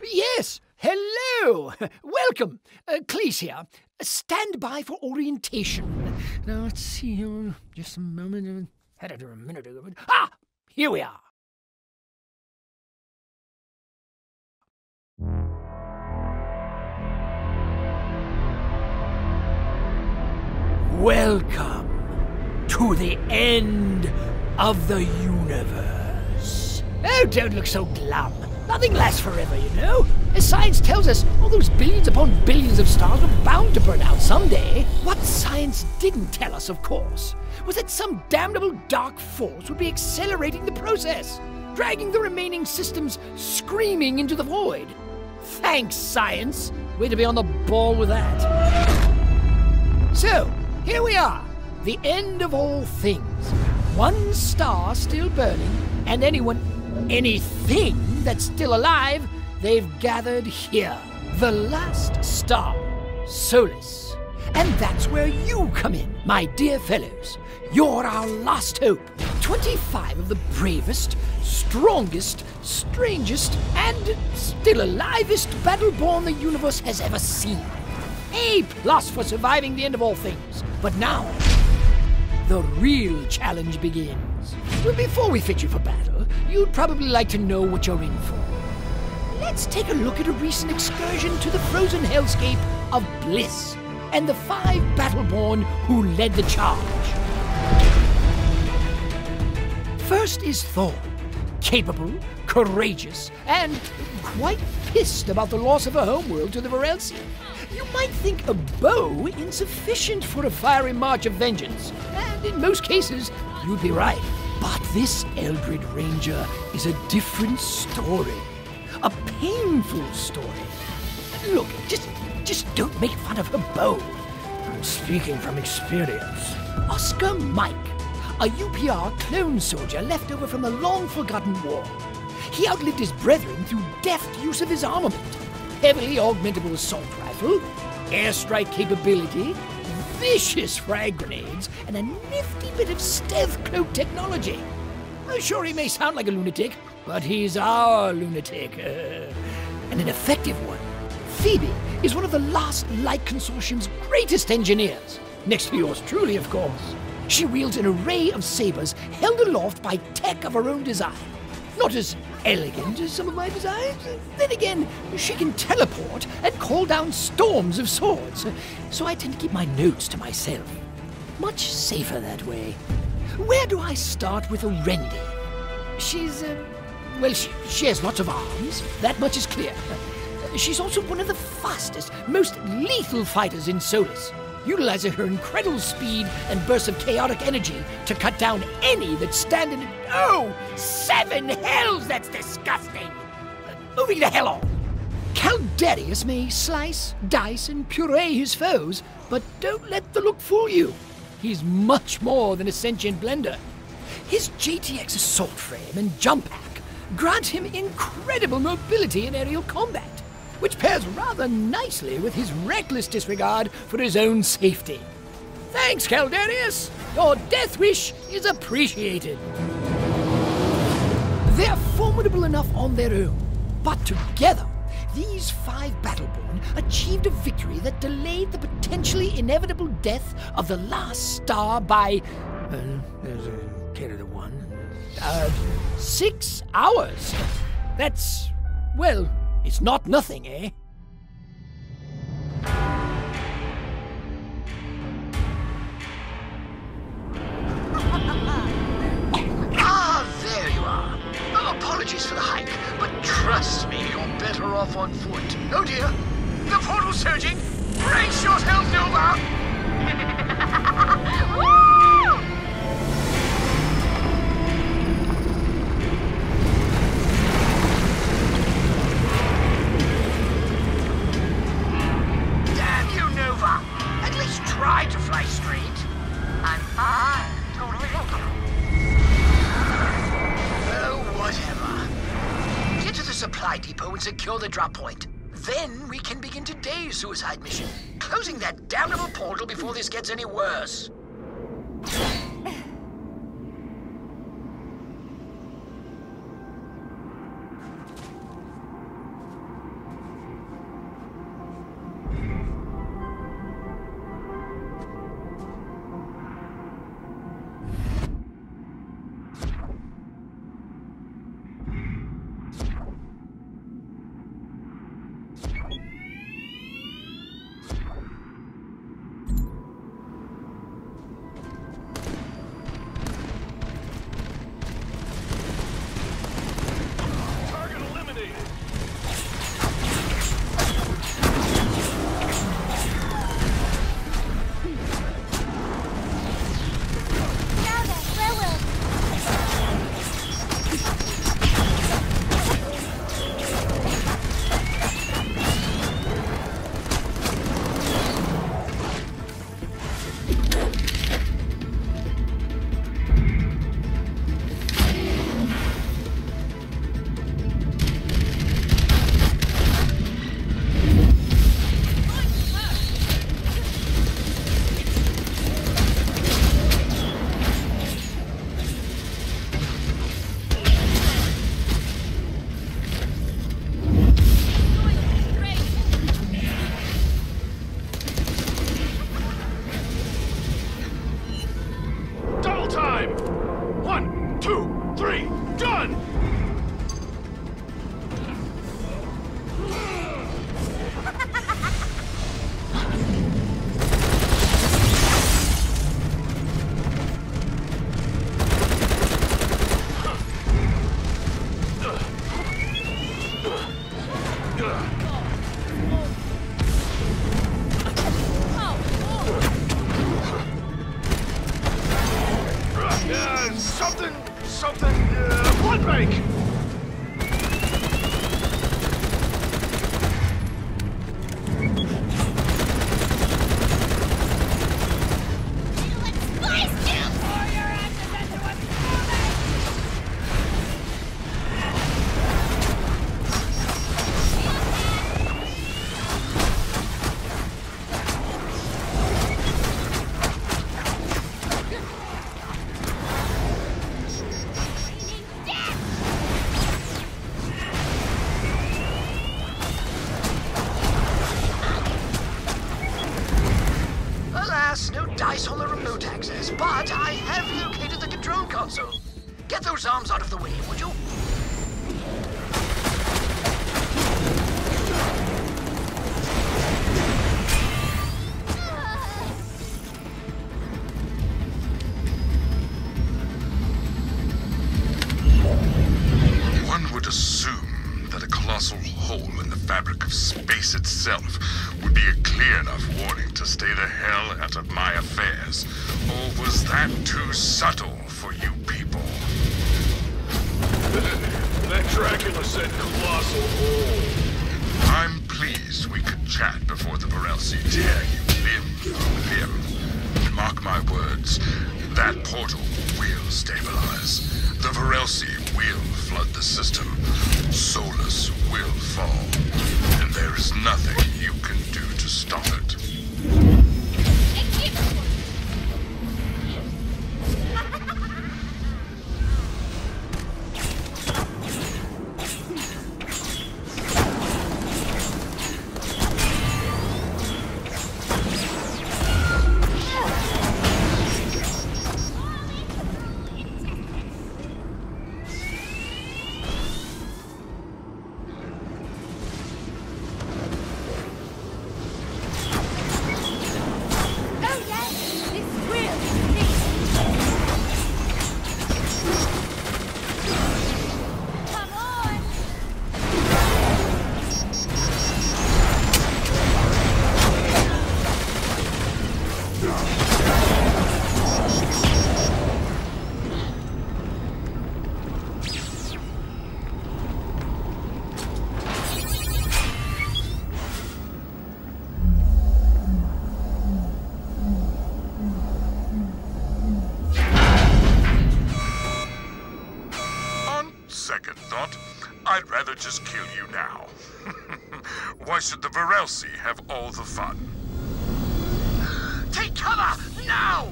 Yes! Hello! Welcome! Cleese here. Stand by for orientation. Now, let's see. Just a moment. Had it a minute ago. Here we are. Welcome to the end of the universe. Oh, don't look so glum. Nothing lasts forever, you know. As science tells us, all those billions upon billions of stars were bound to burn out someday. What science didn't tell us, of course, was that some damnable dark force would be accelerating the process, dragging the remaining systems screaming into the void. Thanks, science. Way to be on the ball with that. So, here we are, the end of all things. One star still burning, and anything that's still alive, they've gathered here. The last star, Solus. And that's where you come in, my dear fellows. You're our last hope. 25 of the bravest, strongest, strangest, and still alivest Battleborn the universe has ever seen. A+ for surviving the end of all things. But now, the real challenge begins. Well, before we fit you for battle, you'd probably like to know what you're in for. Let's take a look at a recent excursion to the frozen hellscape of Bliss and the 5 Battleborn who led the charge. First is Thorn, capable, courageous, and quite pissed about the loss of her homeworld to the Varelsi. You might think a bow insufficient for a fiery march of vengeance, and in most cases, you'd be right. But this Eldred Ranger is a different story. A painful story. Look, just don't make fun of her bow. I'm speaking from experience. Oscar Mike, a UPR clone soldier left over from the long-forgotten war. He outlived his brethren through deft use of his armament. Heavily augmentable assault rifle, airstrike capability, vicious frag grenades, and a nifty bit of stealth cloak technology. I'm sure he may sound like a lunatic, but he's our lunatic. And an effective one. Phoebe is one of the last Light Consortium's greatest engineers. Next to yours truly, of course. She wields an array of sabers held aloft by tech of her own design. Not as elegant as some of my designs. Then again, she can teleport and call down storms of swords. So I tend to keep my notes to myself. Much safer that way. Where do I start with Orendi? She's, well, she has lots of arms. That much is clear. She's also one of the fastest, most lethal fighters in Solus, utilizing her incredible speed and bursts of chaotic energy to cut down any that stand in... Oh, 7 hells, that's disgusting! Moving the hell on! Caldarius may slice, dice, and puree his foes, but don't let the look fool you. He's much more than a sentient blender. His GTX assault frame and jump pack grant him incredible mobility in aerial combat, which pairs rather nicely with his reckless disregard for his own safety. Thanks, Caldarius! Your death wish is appreciated. They're formidable enough on their own, but together, these 5 Battleborn achieved a victory that delayed the potentially inevitable death of the last star by... there's a carry the one. 6 hours. That's... well... it's not nothing, eh? There you are. Oh, apologies for the hike, but trust me, you're better off on foot. Oh dear, the portal's surging. Brace yourself, Nova! Try to fly straight. I'm fine. Totally okay. Oh, whatever. Get to the supply depot and secure the drop point. Then we can begin today's suicide mission, closing that damnable portal before this gets any worse. time! 1, 2, 3, done! Blood bank! No dice on the remote access, but I have located the control console. Get those arms out of the way, would you? One would assume that a colossal hole in the fabric of space itself would be a clear enough warning to stay the hell out of my affairs. Or was that too subtle for you people? That Dracula said colossal hole. I'm pleased we could chat before the Varelsi tear you limb from limb. Mark my words, that portal will stabilize. The Varelsi will flood the system. Solus will fall. And there is nothing you can do to stop it. Second thought, I'd rather just kill you now. Why should the Varelsi have all the fun? Take cover! Now!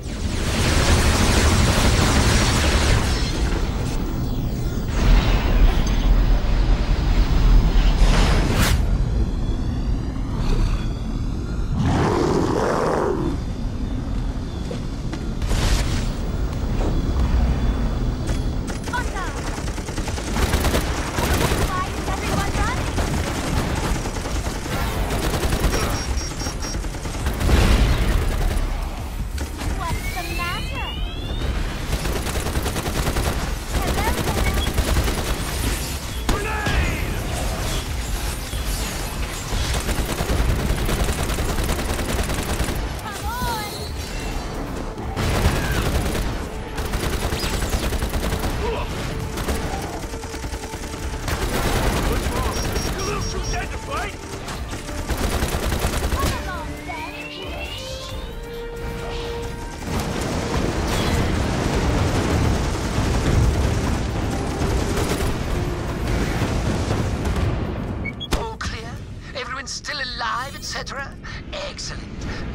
Still alive, etc.? Excellent.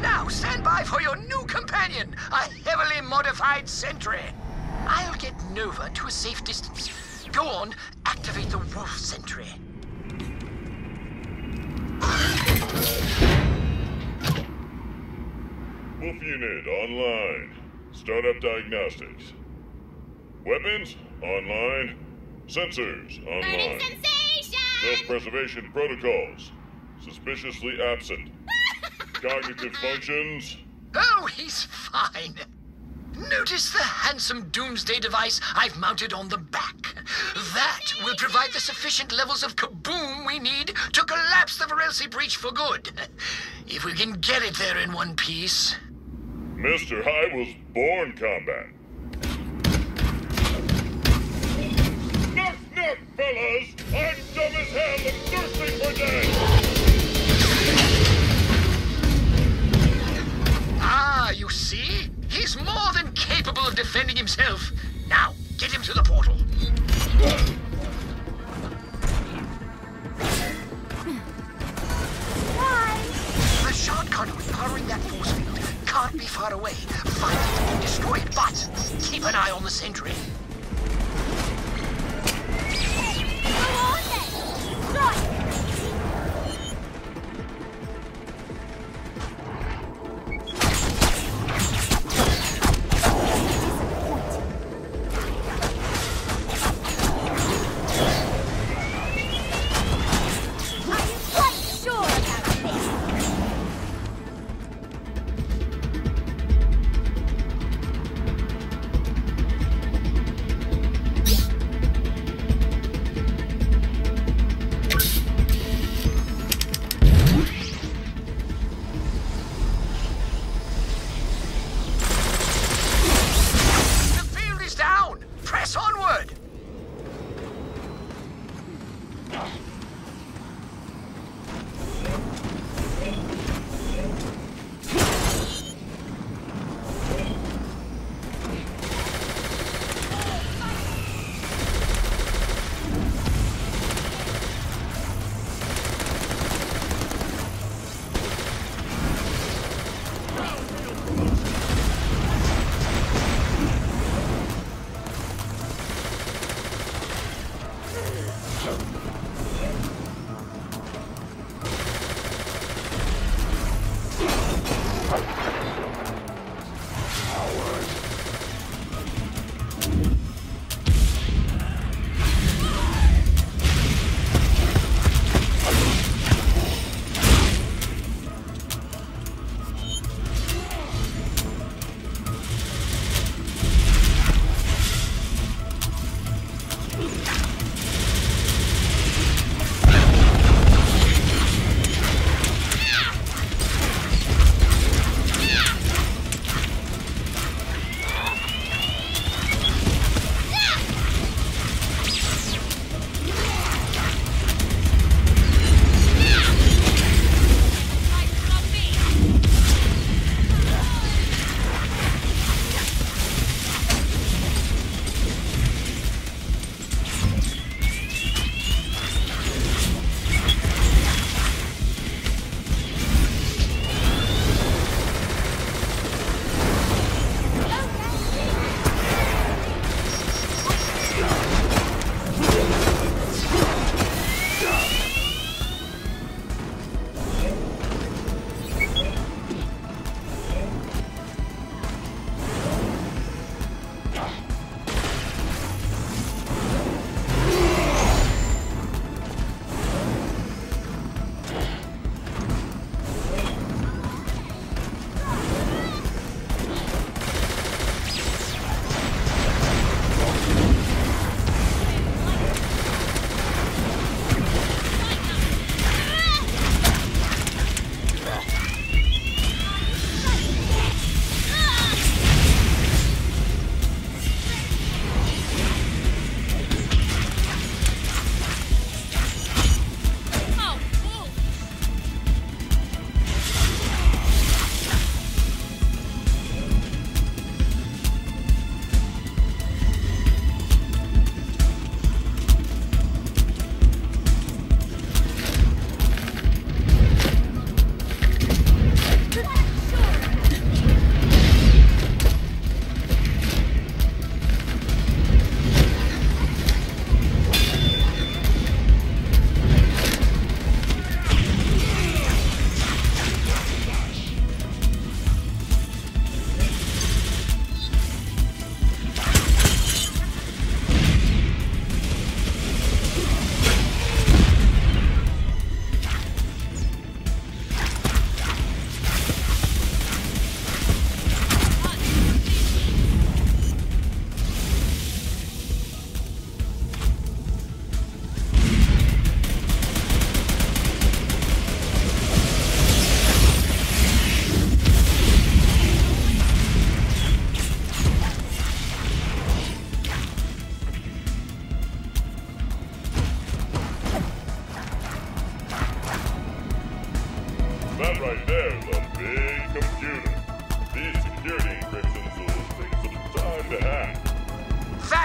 Now stand by for your new companion, a heavily modified sentry. I'll get Nova to a safe distance. Go on, activate the wolf sentry. Wolf unit online. Start up diagnostics. Weapons online. Sensors online. Burning sensation! Self-preservation protocols. Suspiciously absent. Cognitive functions. Oh, he's fine. Notice the handsome doomsday device I've mounted on the back. That will provide the sufficient levels of kaboom we need to collapse the Varelsi breach for good. If we can get it there in one piece. Mr. I was born combat. Knock, knock, fellas! I'm dumb as hell and thirsty for death! Ah, you see? He's more than capable of defending himself. Now, get him to the portal. Why? The shard conduit powering that force field can't be far away. Find it and destroy it, but keep an eye on the sentry. Go on then! Right!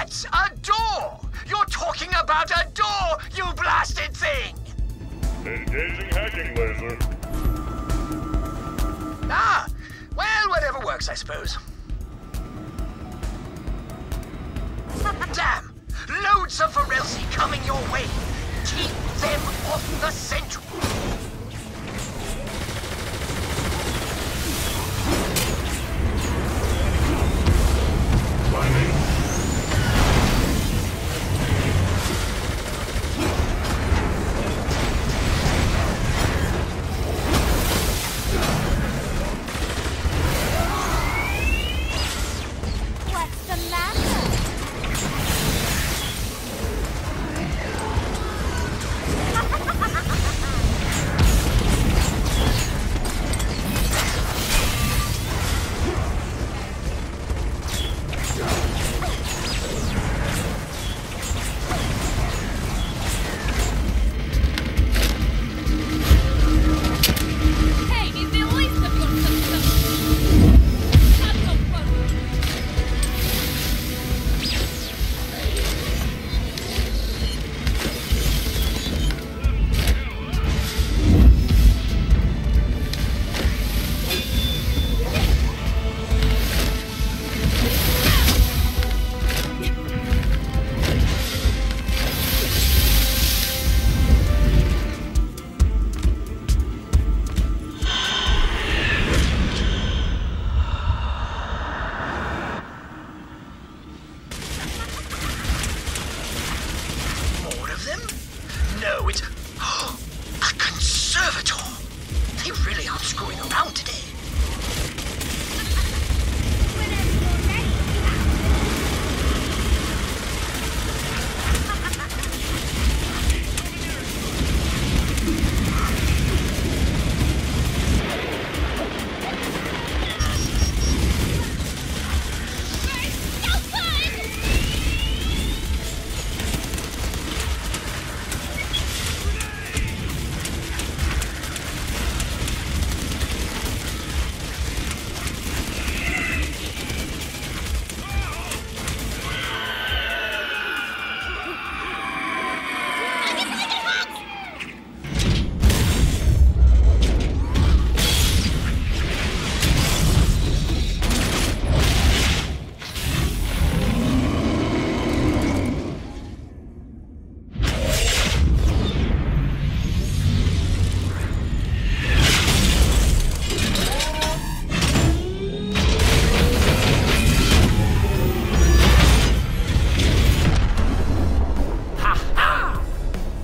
That's a door! You're talking about a door, you blasted thing! Engaging hacking laser. Ah, well, whatever works, I suppose. Damn! Loads of Varelsi coming your way! Keep them off the Central! What's the matter? Hey, is the least of your system? Not so close. More of them? No, it's... a conservator! They really aren't screwing around today.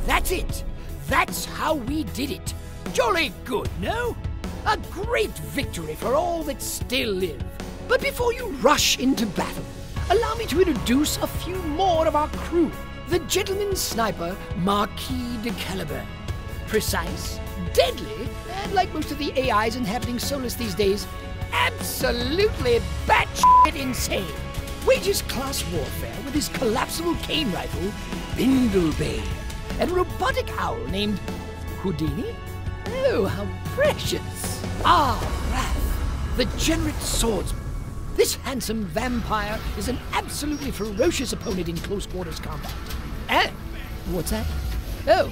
That's it! That's how we did it! Jolly good, no? A great victory for all that still live. But before you rush into battle, allow me to introduce a few more of our crew. The gentleman sniper, Marquis de Caliburn. Precise, deadly, and like most of the AIs inhabiting Solus these days, absolutely batshit insane. Wages class warfare with his collapsible cane rifle, Bindlebane, and robotic owl named Houdini? Oh, how precious! Ah, Wrath, the generate swordsman. This handsome vampire is an absolutely ferocious opponent in close quarters combat. And, what's that? Oh,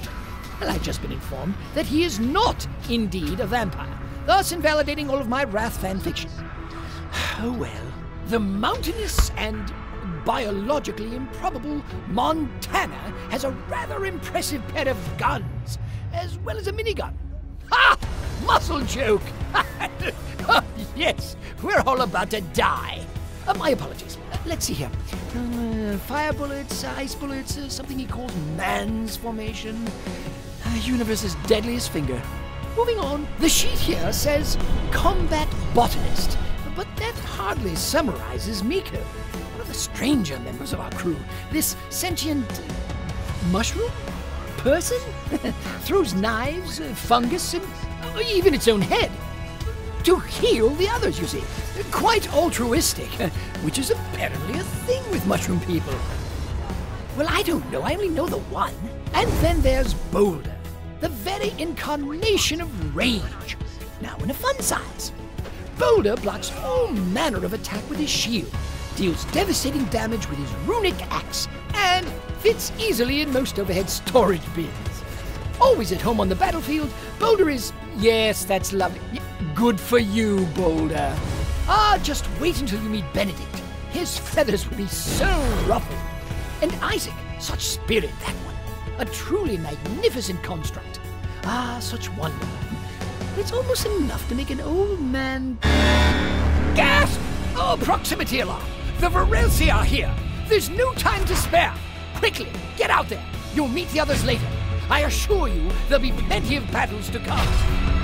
well, I've just been informed that he is not indeed a vampire, thus invalidating all of my Wrath fanfiction. Oh well. The mountainous and biologically improbable Montana has a rather impressive pair of guns, as well as a minigun. Ha! Muscle joke! Oh, yes, we're all about to die. My apologies. Let's see here. Fire bullets, ice bullets, something he calls man's formation. Universe's deadliest finger. Moving on, the sheet here says combat botanist, but that hardly summarizes Miko, one of the stranger members of our crew. This sentient mushroom? Person? Throws knives, fungus, and even its own head. To heal the others, you see. Quite altruistic, which is apparently a thing with mushroom people. Well, I don't know. I only know the one. And then there's Boulder, the very incarnation of rage. Now in a fun size. Boulder blocks all manner of attack with his shield, deals devastating damage with his runic axe, and fits easily in most overhead storage bins. Always at home on the battlefield, Boulder is... Yes, that's lovely. Good for you, Boulder. Ah, just wait until you meet Benedict. His feathers will be so ruffled. And Isaac, such spirit, that one. A truly magnificent construct. Ah, such wonder. It's almost enough to make an old man... Gasp! Oh, proximity alarm! The Varelsi are here! There's no time to spare! Quickly, get out there! You'll meet the others later. I assure you, there'll be plenty of battles to come.